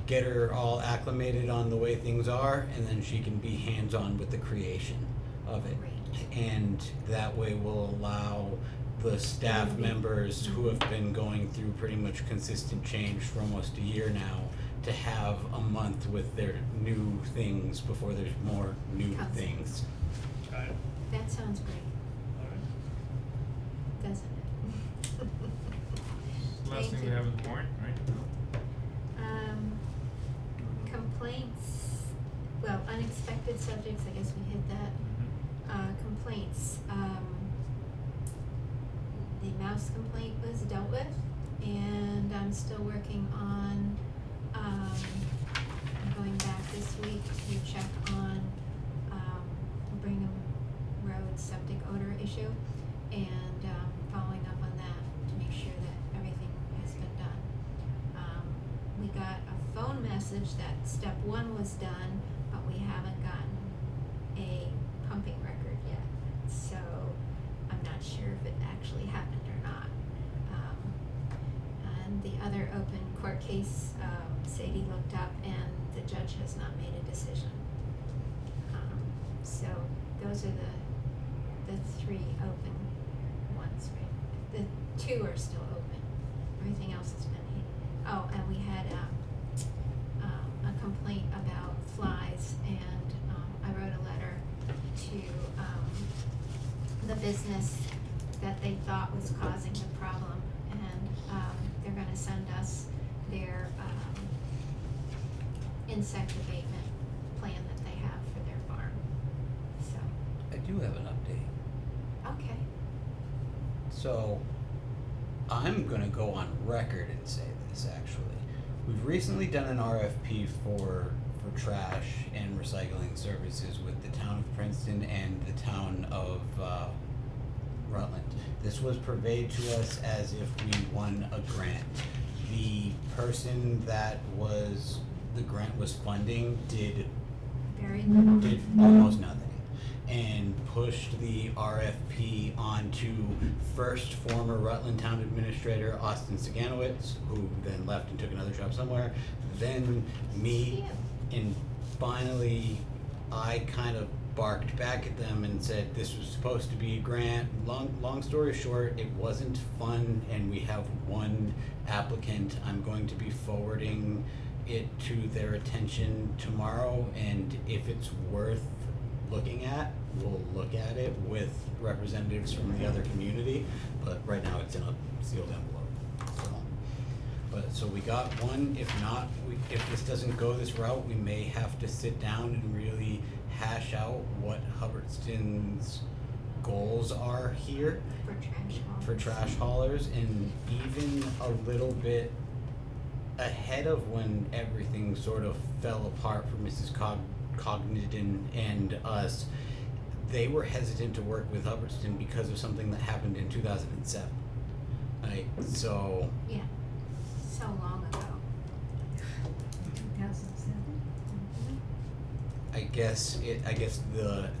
get her all acclimated on the way things are, and then she can be hands-on with the creation of it. Great. And that way we'll allow the staff members who have been going through pretty much consistent change for almost a year now to have a month with their new things before there's more new Comes. things. Got it. That sounds great, Alright. doesn't it? Last Thank thing we you. have is warrant, right? Complaints, well, unexpected subjects, I guess we hit that. Complaints, the mouse complaint was dealt with, and I'm still working on, I'm going back this week to check on, Brigham Road septic odor issue, and, following up on that to make sure that everything has been done. We got a phone message that step one was done, but we haven't gotten a pumping record yet. So I'm not sure if it actually happened or not. And the other open court case, Sadie looked up and the judge has not made a decision. So those are the three open ones, right? The two are still open. Everything else has been made. Oh, and we had a complaint about flies, and I wrote a letter to the business that they thought was causing the problem, and they're gonna send us their insect abatement plan that they have for their farm. So, I do have an update. okay, So, I'm gonna go on record and say this actually. We've recently done an RFP for trash and recycling services with the town of Princeton and the town of Rutland. This was purveyed to us as if we won a grant. The person that the grant was funding did very little. did almost nothing and pushed the RFP onto first former Rutland Town Administrator Austin Saganowitz, who then left and took another job somewhere, then me, and finally I kind of barked back at them and said this was supposed to be a grant. Long story short, it wasn't fun, and we have one applicant. I'm going to be forwarding it to their attention tomorrow, and if it's worth looking at, we'll look at it with representatives from the other community, but right now it's in a sealed envelope. So we got one. If not, if this doesn't go this route, we may have to sit down and really hash out what Hubbardston's goals are here For trash haulers. for trash haulers, and even a little bit ahead of when everything sort of fell apart for Mrs. Cogniton and us, they were hesitant to work with Hubbardston because of something that happened in 2007. Right? So Yeah, so long ago. 2007. I guess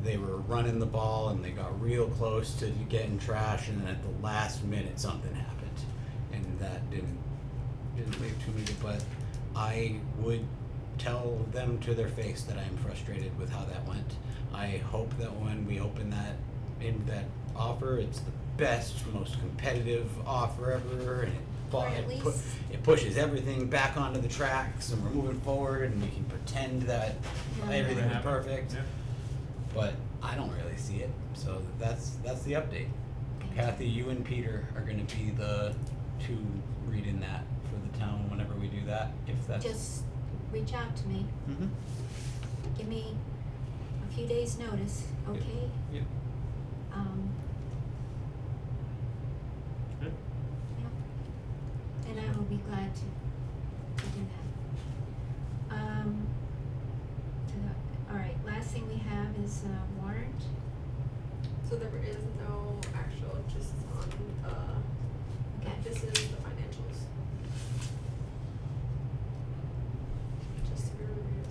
they were running the ball and they got real close to getting trash, and then at the last minute something happened, and that didn't leave too many. But I would tell them to their face that I am frustrated with how that went. I hope that when we open that offer, it's the best, most competitive offer ever, and it Or at it least- it pushes everything back onto the tracks, and we're moving forward, and we can pretend that Yeah. everything was Happen. perfect. Yeah. But I don't really see it, so that's the update. Thank Kathy, you and Peter are gonna be the two reading that for the town whenever we do that, if that's. Just reach out to me, Mm-hmm. give me a few days' notice, okay? Yep. Good. Yeah. And I will be glad to do that. All right, last thing we have is warrant. So there is no actual, just on Okay. this is the financials. Just to be reviewed.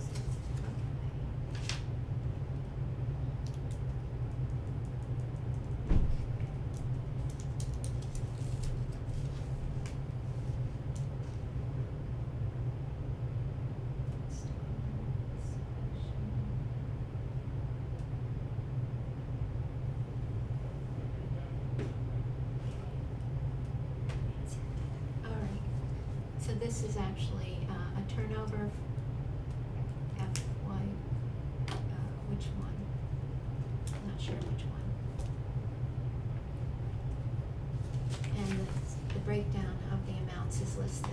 All right, so this is actually a turnover FY, which one? I'm not sure which one. And the breakdown of the amounts is listed.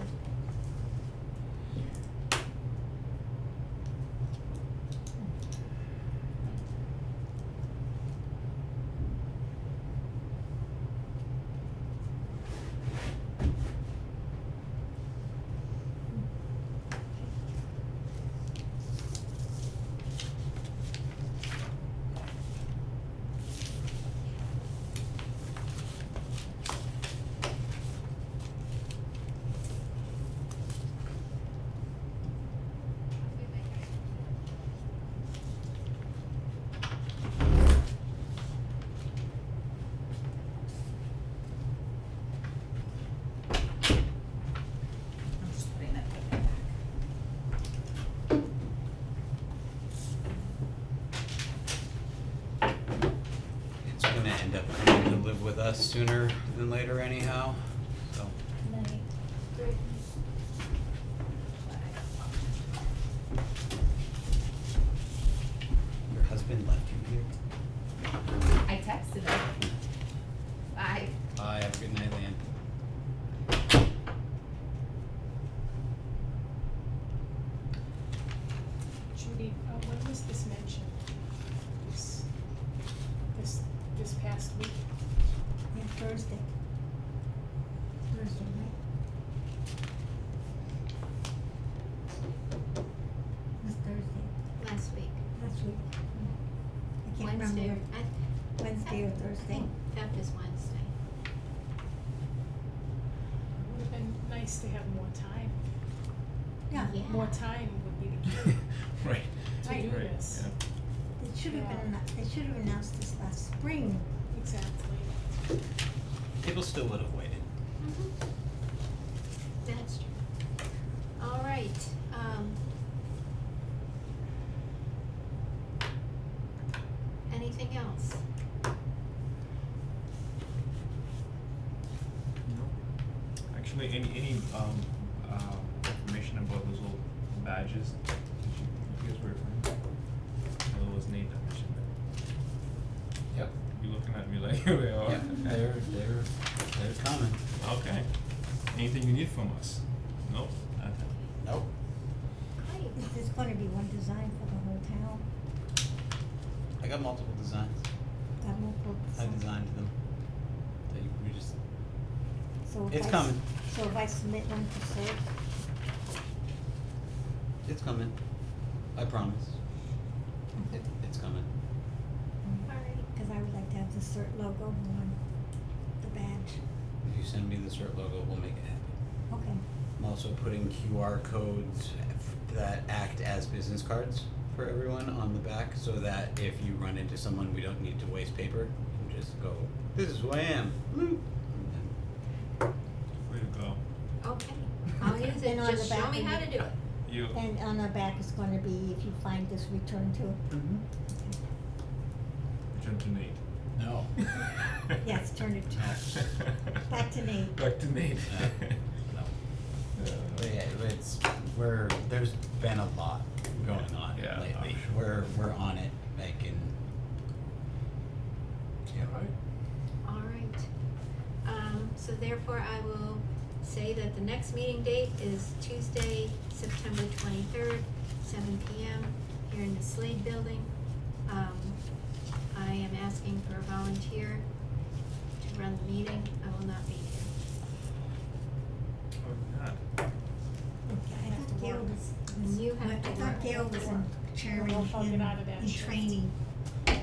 I'm just putting that back. It's gonna end up coming to live with us sooner than later anyhow, so. Night. Great. Your husband left you here? I texted her. Bye. Bye, have a good night, Lan. Judy, when was this mentioned? This past week? Yeah, Thursday. Thursday, right? This Thursday, Last week. last week. I can't Wednesday, remember. Wednesday or I Thursday. think theft is Wednesday. It would have been nice to have more time. Yeah, Yeah. More time would be the key Right. to Right. do Right, this. yeah. they should have Yeah. been, they should have announced this last spring. Exactly. People still would have waited. That's true. All right, anything else? No. Actually, any information about those old badges? Did you guys were referring? Well, it was Nate that mentioned that. Yep. You looking at me like, we are. Yep, they're coming. Okay. Anything you need from us? Nope. Nothing. Nope. Great. Is this gonna be one design for the whole town? I got multiple designs. Got multiple I designs? designed them. We just, So if it's I coming. So if I submit one to Cert, It's coming. I promise. It's coming. All right. cause I would like to have the Cert logo on the badge. If you send me the cert logo, we'll make it happen. Okay. I'm also putting QR codes that act as business cards for everyone on the back, so that if you run into someone, we don't need to waste paper. We can just go, this is who I am. Bloop. And Way to go. Okay, I'll use it, And on just the show back me of how the- to do it. You. And on the back is gonna be, if you find this, return to. then- Return to Nate. No. Yes, turn it to, back to Nate. Back to Nate. Yeah. there's been a lot going on Yeah, lately. I'm sure. We're on it, like in. Yeah. All right. So therefore, I will say that the next meeting date is Tuesday, September 23rd, 7 p.m. here in the Slade Building. I am asking for a volunteer to run the meeting. I will not be here. Or not. I thought Gail was, And you have I to thought work. Gail was in chairing I'll get in, out of that in shift. training. Yeah.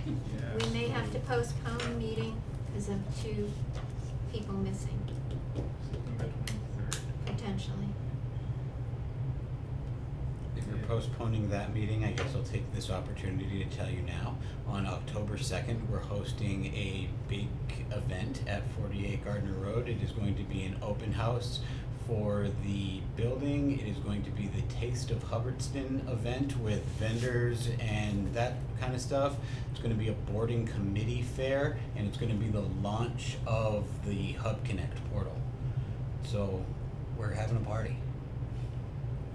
We may have to postpone the meeting because of 2 people missing, September 23rd. potentially. If you're Yeah. postponing that meeting, I guess I'll take this opportunity to tell you now. On October 2nd, we're hosting a big event at 48 Gardner Road. It is going to be an open house for the building. It is going to be the Taste of Hubbardston event with vendors and that kind of stuff. It's going to be a boarding committee fair, and it's going to be the launch of the Hub Connect portal. So we're having a party.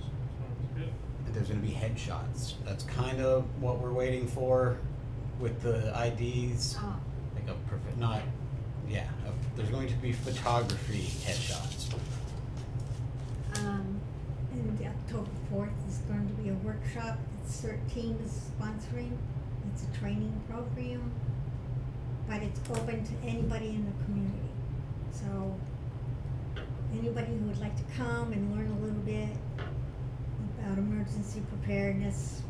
Sounds good. There's gonna be headshots. That's kind of what we're waiting for with the IDs. Oh, Like there's going to be photography headshots. And the October 4th is going to be a workshop that CERT is sponsoring. It's a training program, but it's open to anybody in the community. So anybody who would like to come and learn a little bit about emergency preparedness.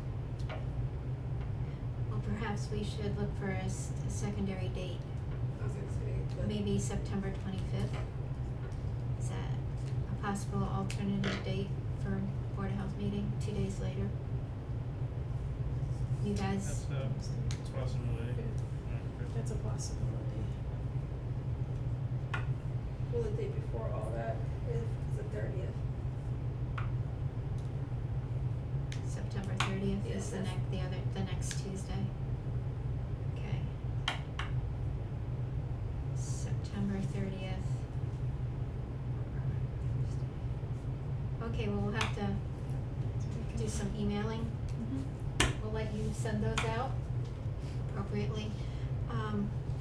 well, perhaps we should look for a secondary date. I was gonna say, but Maybe September 25th. Is that a possible alternative date for Board of Health meeting, 2 days later? You guys, That's a possibility. That's a possibility. well, the day before all that is the 30th. September 30th is the Yes. the next Tuesday. Okay. September 30th. Okay, well, we'll have to do some emailing. We'll let you send those out appropriately.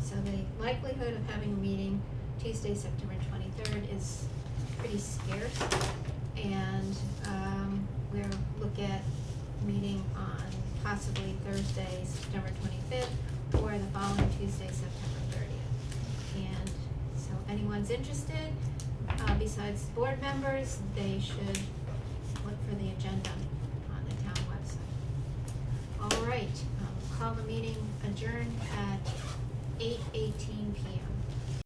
So the likelihood of having a meeting Tuesday, September 23rd is pretty scarce. And we'll look at meeting on possibly Thursday, September 25th, or the following Tuesday, September 30th. And so anyone's interested, besides board members, they should look for the agenda on the town website. All right, call the meeting adjourned